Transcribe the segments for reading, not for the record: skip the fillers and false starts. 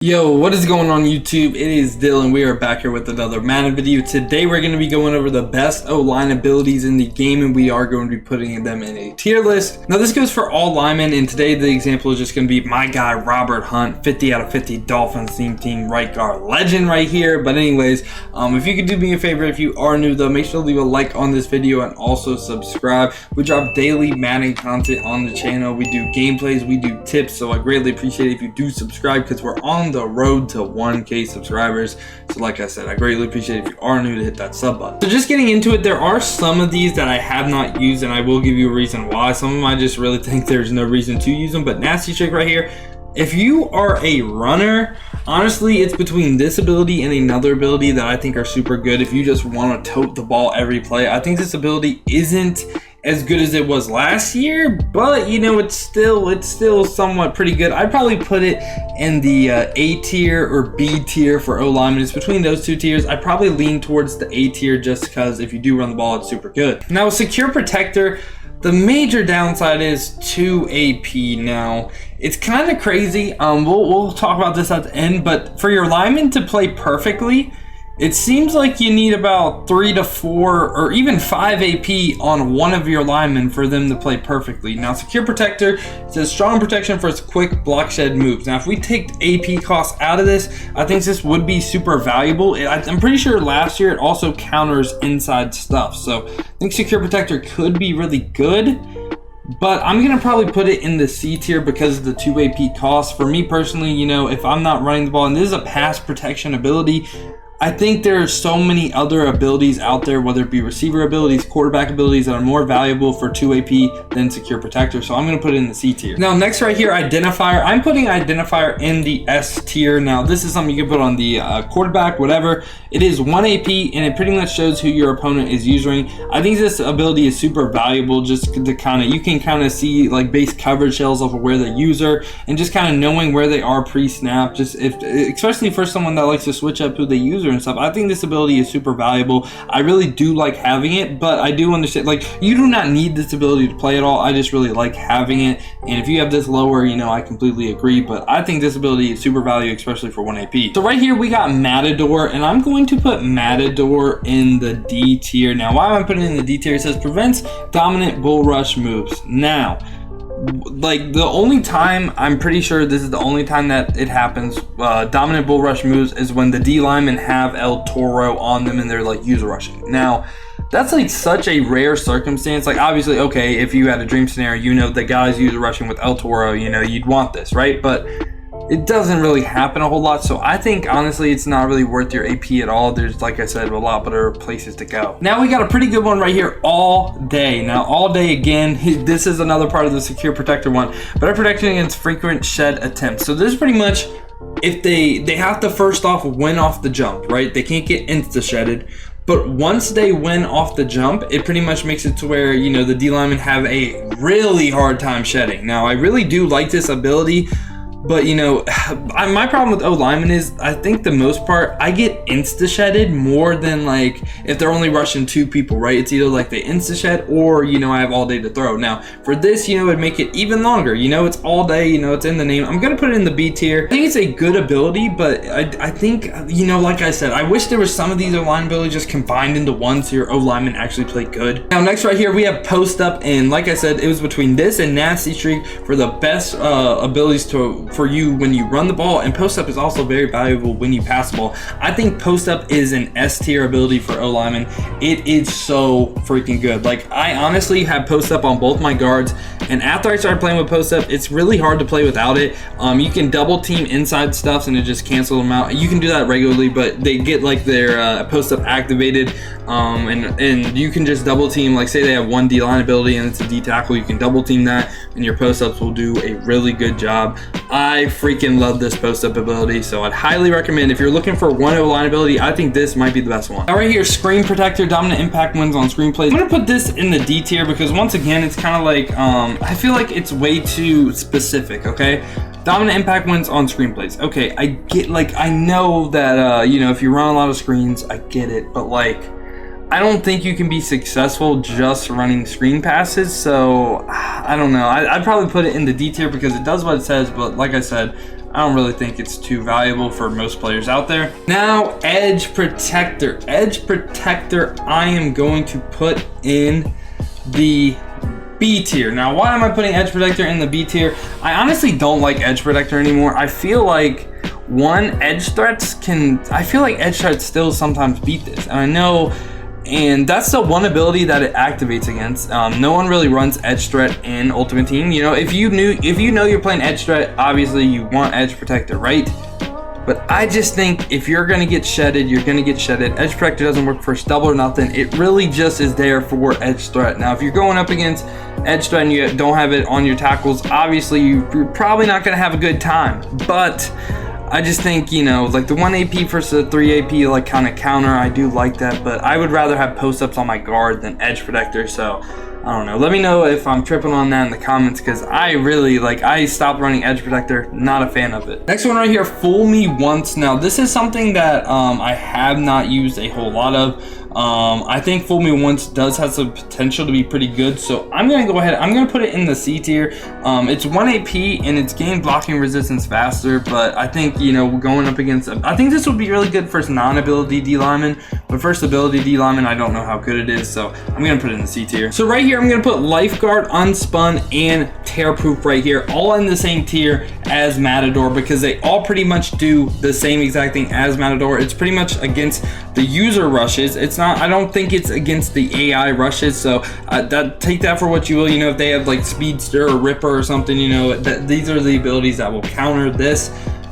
Yo, what is going on YouTube? It is Dylan. We are back here with another Madden video. Today we're going to be going over the best O-line abilities in the game, and we are going to be putting them in a tier list. Now this goes for all linemen, and today the example is just going to be my guy Robert Hunt, 50 out of 50 Dolphins team right guard legend right here. But anyways, if you could do me a favor, if you are new though, make sure to leave a like on this video and also subscribe. We drop daily Madden content on the channel. We do gameplays, we do tips, so I greatly appreciate it if you do subscribe because we're on the road to 1K subscribers. So like I said, I greatly appreciate if you are new to hit that sub button. So just getting into it, there are some of these that I have not used, and I will give you a reason why. Some of them I just really think there's no reason to use them, but nasty trick right here. If you are a runner, honestly, it's between this ability and another ability that I think are super good. If you just want to tote the ball every play, I think this ability isn't as good as it was last year, but you know, it's still somewhat pretty good. I'd probably put it in the A tier or B tier for O-lineman. It's between those two tiers. I probably lean towards the A tier just because if you do run the ball, it's super good. Now, secure protector, the major downside is 2 AP. Now, it's kind of crazy. We'll talk about this at the end, but for your lineman to play perfectly, it seems like you need about 3 to 4 or even 5 AP on one of your linemen for them to play perfectly. Now, secure protector, it says strong protection for its quick block shed moves. Now, if we take AP costs out of this, I think this would be super valuable. I'm pretty sure last year it also counters inside stuff. So I think secure protector could be really good, but I'm going to probably put it in the C tier because of the 2 AP costs. For me personally, you know, if I'm not running the ball, and this is a pass protection ability, I think there are so many other abilities out there, whether it be receiver abilities, quarterback abilities, that are more valuable for 2 AP than secure protector. So I'm going to put it in the C tier. Now, next right here, identifier. I'm putting identifier in the S tier. Now, this is something you can put on the quarterback, whatever. It is 1 AP, and it pretty much shows who your opponent is using. I think this ability is super valuable just to you can kind of see like base coverage shells off of where the user, and just kind of knowing where they are pre-snap. Just especially for someone that likes to switch up who they user and stuff, I think this ability is super valuable. I really do like having it, but I do understand, like, you do not need this ability to play at all. I just really like having it, and if you have this lower, you know, I completely agree, but I think this ability is super valuable, especially for 1 AP. So right here we got Matador, and I'm going to put Matador in the D tier. Now, why am I putting it in the D tier? It says prevents dominant bull rush moves. Now, like, the only time, I'm pretty sure this is the only time that it happens, dominant bull rush moves, is when the D linemen have El Toro on them and they're like user rushing. Now, that's like such a rare circumstance. Like, obviously, okay, if you had a dream scenario, you know, the guys user rushing with El Toro, you know, you'd want this, right? But it doesn't really happen a whole lot, so I think honestly it's not really worth your AP at all. There's, like I said, a lot better places to go. Now we got a pretty good one right here, all day. Now, all day, again, this is another part of the secure protector one, better protection against frequent shed attempts. So this is pretty much, if they have to first off win off the jump, right? They can't get insta shedded. But once they win off the jump, it pretty much makes it to where, you know, the D linemen have a really hard time shedding. Now, I really do like this ability, but, you know, my problem with O-lineman is, I think the most part, I get insta-shedded more than, like, if they're only rushing 2 people, right? It's either, like, they insta-shed or, you know, I have all day to throw. Now, for this, you know, it'd make it even longer. You know, it's all day, you know, it's in the name. I'm going to put it in the B tier. I think it's a good ability, but I think, you know, like I said, I wish there was some of these O-line abilities just combined into one so your O-lineman actually play good. Now, next right here, we have post-up, and like I said, it was between this and nasty streak for the best abilities for you when you run the ball, and post up is also very valuable when you pass the ball. I think post up is an S tier ability for O-lineman. It is so freaking good. Like, I honestly have post up on both my guards, and after I started playing with post up, it's really hard to play without it. You can double team inside stuffs and it just cancels them out. You can do that regularly, but they get like their post up activated, and you can just double team, like say they have 1 D line ability and it's a D tackle, you can double team that and your post ups will do a really good job. I freaking love this post-up ability, so I'd highly recommend, if you're looking for 1 O-line ability, I think this might be the best one. Now right here, screen protector, dominant impact wins on screen plays. I'm gonna put this in the D tier because once again, it's kind of like, I feel like it's way too specific, okay? Dominant impact wins on screen plays. Okay, I get, like, I know that, you know, if you run a lot of screens, I get it, but like, I don't think you can be successful just running screen passes, so I don't know. I'd probably put it in the D tier because it does what it says, but like I said, I don't really think it's too valuable for most players out there. Now, edge protector. Edge protector, I am going to put in the B tier. Now, why am I putting edge protector in the B tier? I honestly don't like edge protector anymore. I feel like edge threats still sometimes beat this. And I know, and that's the one ability that it activates against. No one really runs edge threat in Ultimate Team. You know, if you know you're playing edge threat, obviously you want edge protector, right? But I just think if you're gonna get shedded, you're gonna get shedded. Edge protector doesn't work for double or nothing. It really just is there for edge threat. Now, if you're going up against edge threat and you don't have it on your tackles, obviously you're probably not gonna have a good time. But I just think, you know, like the 1 AP versus the 3 AP, like kind of counter, I do like that, but I would rather have post-ups on my guard than edge protector, so I don't know. Let me know if I'm tripping on that in the comments, because I stopped running edge protector, not a fan of it. Next one right here, fool me once. Now, this is something that I have not used a whole lot of. I think fool me once does have some potential to be pretty good, so I'm gonna go ahead, I'm gonna put it in the C tier. It's 1 AP and it's gain blocking resistance faster, but I think, you know, going up against, I think this would be really good for non-ability D lineman, but first ability D lineman, I don't know how good it is, so I'm gonna put it in the C tier. So right here, I'm gonna put Lifeguard, Unspun, and Tearproof right here, all in the same tier as Matador, because they all pretty much do the same exact thing as Matador. It's pretty much against the user rushes. It's not, I don't think it's against the AI rushes, so take that for what you will. You know, if they have like Speedster or Ripper or something, you know, these are the abilities that will counter this.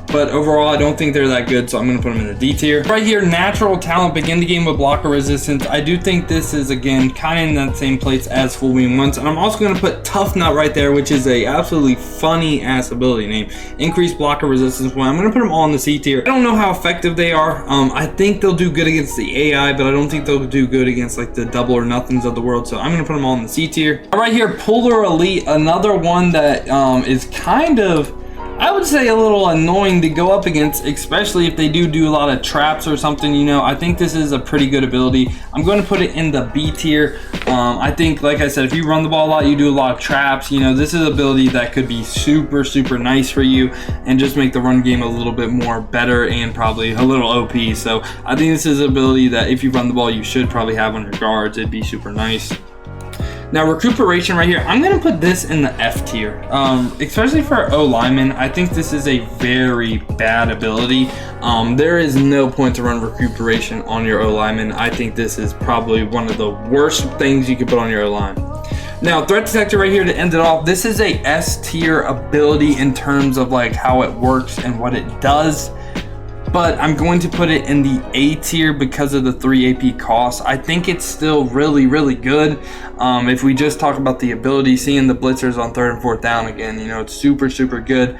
But overall, I don't think they're that good, so I'm going to put them in the D tier. Right here, Natural Talent, begin the game with blocker resistance. I do think this is, again, kind of in that same place as Fool Me Once. And I'm also going to put Tough Nut right there, which is a absolutely funny-ass ability name. Increased blocker resistance. Well, I'm going to put them all in the C tier. I don't know how effective they are. I think they'll do good against the AI, but I don't think they'll do good against, like, the double or nothings of the world. So I'm going to put them all in the C tier. Right here, Polar Elite, another one that is kind of, I would say, a little annoying to go up against, especially if they do a lot of traps or something. You know, I think this is a pretty good ability. I'm going to put it in the B tier. I think, like I said, if you run the ball a lot, you do a lot of traps, you know, this is an ability that could be super, super nice for you and just make the run game a little bit more better and probably a little OP. So I think this is an ability that if you run the ball, you should probably have on your guards. It'd be super nice. Now, Recuperation right here, I'm going to put this in the F tier, especially for O-Lineman. I think this is a very bad ability. There is no point to run Recuperation on your O-Lineman. I think this is probably one of the worst things you could put on your O-Line. Now, Threat Detector right here to end it off. This is a S tier ability in terms of like how it works and what it does. But I'm going to put it in the A tier because of the 3 AP cost. I think it's still really, really good. If we just talk about the ability, seeing the blitzers on 3rd and 4th down again, you know, it's super, super good.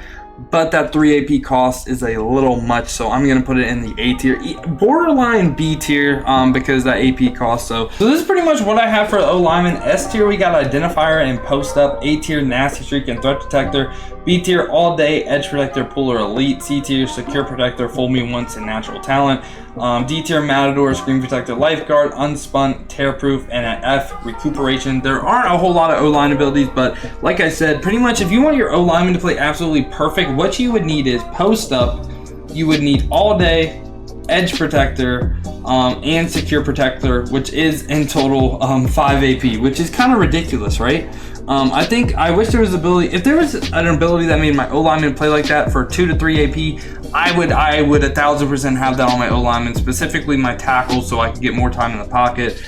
But that 3 AP cost is a little much, so I'm going to put it in the A tier. Borderline B tier because that AP cost. So this is pretty much what I have for O-Lineman. S tier, we got Identifier and Post Up. A tier, Nasty Streak and Threat Detector. B tier, All Day, Edge Protector, Polar Elite. C tier, Secure Protector, Fool Me Once, and Natural Talent. D tier, Matador, Screen Protector, Lifeguard, Unspun, Tearproof, and at F, Recuperation. There aren't a whole lot of O-line abilities, but like I said, pretty much if you want your O-lineman to play absolutely perfect, what you would need is Post Up, you would need All Day, Edge Protector, and Secure Protector, which is in total 5 AP, which is kind of ridiculous, right? I wish there was ability, if there was an ability that made my O-lineman play like that for 2 to 3 AP, I would 1000% have that on my O-lineman, specifically my tackles, so I could get more time in the pocket.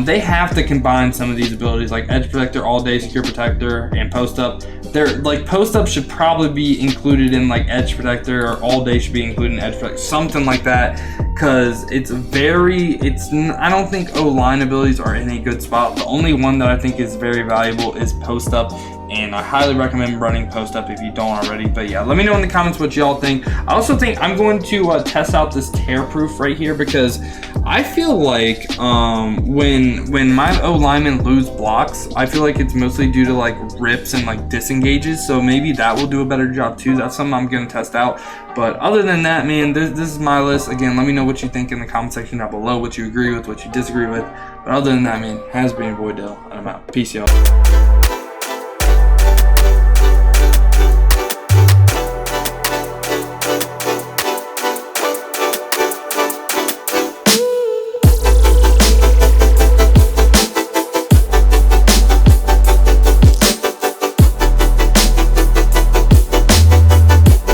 They have to combine some of these abilities like Edge Protector, All Day, Secure Protector, and Post Up. They're like, Post Up should probably be included in like Edge Protector, or All Day should be included in Edge Protector, something like that, because I don't think O-line abilities are in a good spot. The only one that I think is very valuable is Post Up, and I highly recommend running Post Up if you don't already. But yeah, let me know in the comments what y'all think. I also think I'm going to test out this Tearproof right here, because I feel like when my O-linemen lose blocks, I feel like it's mostly due to like rips and like disengages, so maybe that will do a better job too. That's something I'm going to test out. But other than that, man, this is my list. Again, let me know what you think in the comment section down below, what you agree with, what you disagree with. But other than that, man, has been your boy Dale, and I'm out. Peace, y'all.